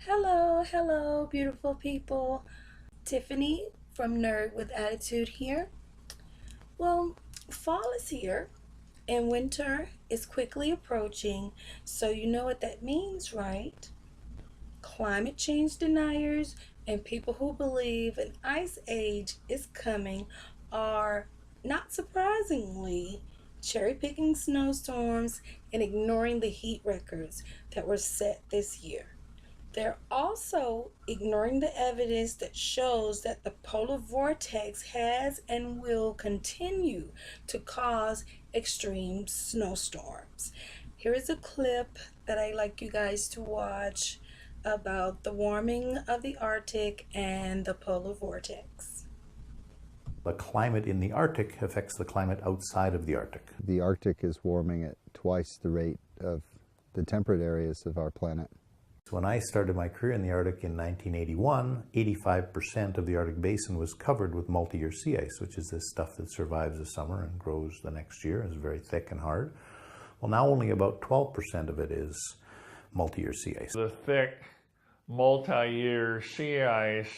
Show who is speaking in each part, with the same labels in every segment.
Speaker 1: Hello, hello, beautiful people. Tiffany from Nerd with Attitude here. Well, fall is here and winter is quickly approaching, so you know what that means, right? Climate change deniers and people who believe an ice age is coming are, not surprisingly, cherry picking snowstorms and ignoring the heat records that were set this year. They're also ignoring the evidence that shows that the polar vortex has and will continue to cause extreme snowstorms. Here is a clip that I like you guys to watch about the warming of the Arctic and the polar vortex.
Speaker 2: The climate in the Arctic affects the climate outside of the Arctic.
Speaker 3: The Arctic is warming at twice the rate of the temperate areas of our planet.
Speaker 2: When I started my career in the Arctic in 1981, 85% of the Arctic basin was covered with multi-year sea ice, which is this stuff that survives the summer and grows the next year. It's very thick and hard. Well, now only about 12% of it is multi-year sea ice.
Speaker 4: The thick multi-year sea ice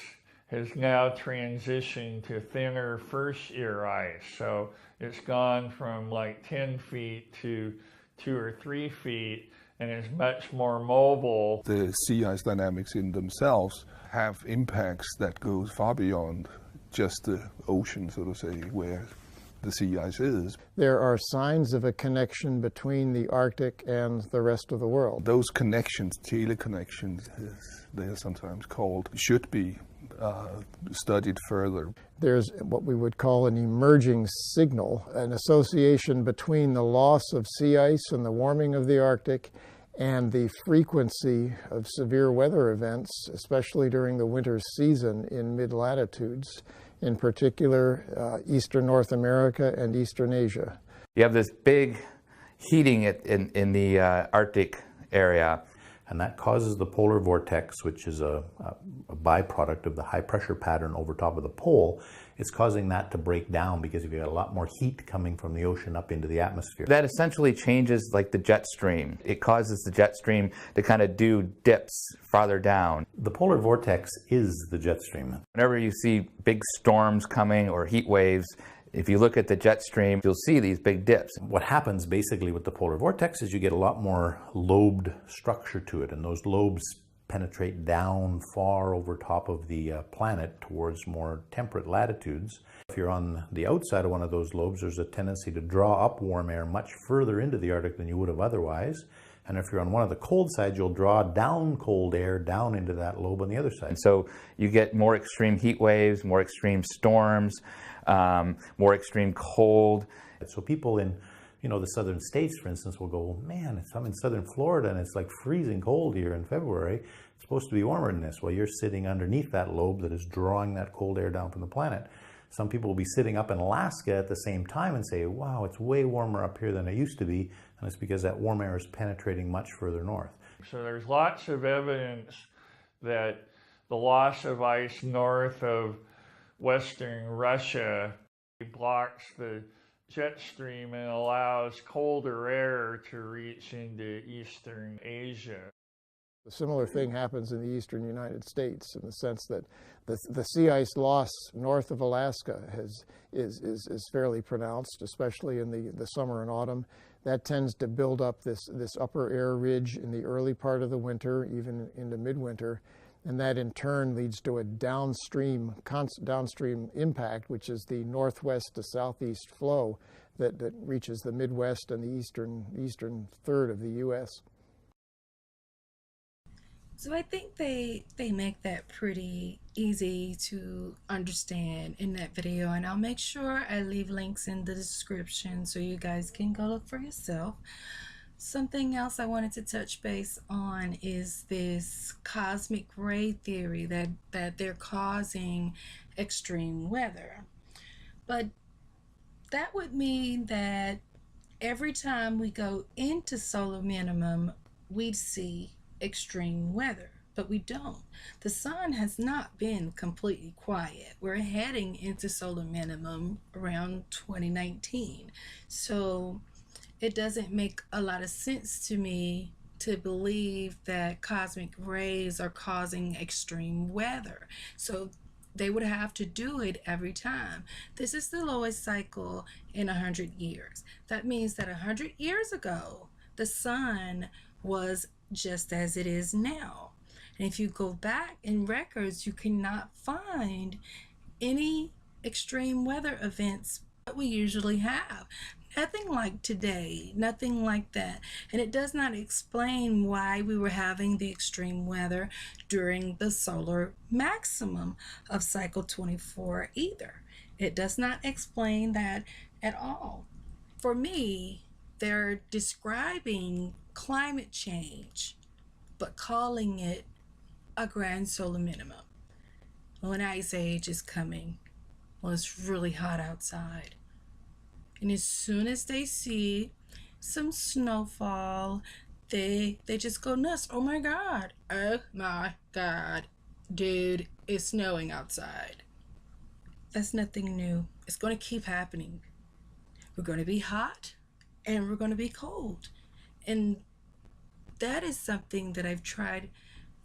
Speaker 4: has now transitioned to thinner first-year ice. So it's gone from like 10 feet to 2 or 3 feet, and is much more mobile.
Speaker 5: The sea ice dynamics in themselves have impacts that goes far beyond just the ocean, so to say, where the sea ice is.
Speaker 6: There are signs of a connection between the Arctic and the rest of the world.
Speaker 5: Those connections, teleconnections, as they are sometimes called, should be studied further.
Speaker 6: There's what we would call an emerging signal, an association between the loss of sea ice and the warming of the Arctic and the frequency of severe weather events, especially during the winter season in mid-latitudes, in particular eastern North America and eastern Asia.
Speaker 7: You have this big heating in the Arctic area.
Speaker 2: And that causes the polar vortex, which is a byproduct of the high pressure pattern over top of the pole. It's causing that to break down because you've got a lot more heat coming from the ocean up into the atmosphere.
Speaker 7: That essentially changes like the jet stream. It causes the jet stream to kind of do dips farther down.
Speaker 2: The polar vortex is the jet stream.
Speaker 7: Whenever you see big storms coming or heat waves, if you look at the jet stream, you'll see these big dips.
Speaker 2: What happens basically with the polar vortex is you get a lot more lobed structure to it, and those lobes penetrate down far over top of the planet towards more temperate latitudes. If you're on the outside of one of those lobes, there's a tendency to draw up warm air much further into the Arctic than you would have otherwise. And if you're on one of the cold sides, you'll draw down cold air down into that lobe on the other side.
Speaker 7: And so you get more extreme heat waves, more extreme storms, more extreme cold.
Speaker 2: So people in, the southern states, for instance, will go, man, I'm in southern Florida and it's like freezing cold here in February. It's supposed to be warmer than this. Well, you're sitting underneath that lobe that is drawing that cold air down from the planet. Some people will be sitting up in Alaska at the same time and say, wow, it's way warmer up here than it used to be. And it's because that warm air is penetrating much further north.
Speaker 4: So there's lots of evidence that the loss of ice north of western Russia blocks the jet stream and allows colder air to reach into eastern Asia.
Speaker 6: A similar thing happens in the eastern United States in the sense that the sea ice loss north of Alaska is fairly pronounced, especially in the summer and autumn. That tends to build up this upper air ridge in the early part of the winter, even into midwinter, and that in turn leads to a downstream impact, which is the northwest to southeast flow that reaches the Midwest and the eastern third of the U.S.
Speaker 1: So I think they make that pretty easy to understand in that video, and I'll make sure I leave links in the description so you guys can go look for yourself. Something else I wanted to touch base on is this cosmic ray theory that they're causing extreme weather. But that would mean that every time we go into solar minimum, we'd see extreme weather, but we don't. The sun has not been completely quiet. We're heading into solar minimum around 2019. So it doesn't make a lot of sense to me to believe that cosmic rays are causing extreme weather. So they would have to do it every time. This is the lowest cycle in 100 years. That means that 100 years ago, the sun was just as it is now. And if you go back in records, you cannot find any extreme weather events that we usually have. Nothing like today, nothing like that. And it does not explain why we were having the extreme weather during the solar maximum of cycle 24 either. It does not explain that at all. For me, they're describing climate change, but calling it a grand solar minimum. Well, an ice age is coming. Well, it's really hot outside. And as soon as they see some snowfall, they just go nuts. Oh my God. Oh my God. Dude, it's snowing outside. That's nothing new. It's going to keep happening. We're going to be hot and we're going to be cold. And that is something that I've tried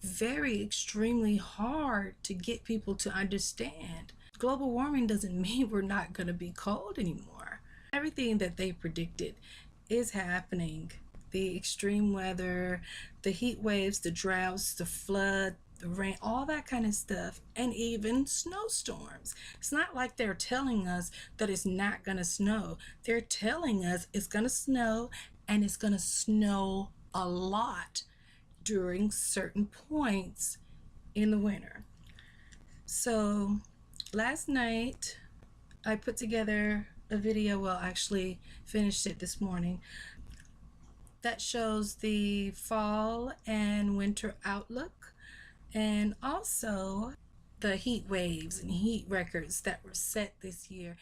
Speaker 1: very extremely hard to get people to understand. Global warming doesn't mean we're not going to be cold anymore. Everything that they predicted is happening. The extreme weather, the heat waves, the droughts, the flood, the rain, all that kind of stuff, and even snowstorms. It's not like they're telling us that it's not going to snow. They're telling us it's going to snow, and it's going to snow a lot during certain points in the winter. So last night I put together a video, well, actually finished it this morning, that shows the fall and winter outlook, and also the heat waves and heat records that were set this year.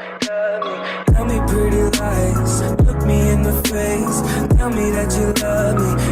Speaker 8: Tell me pretty lies, look me in the face. Tell me that you love me,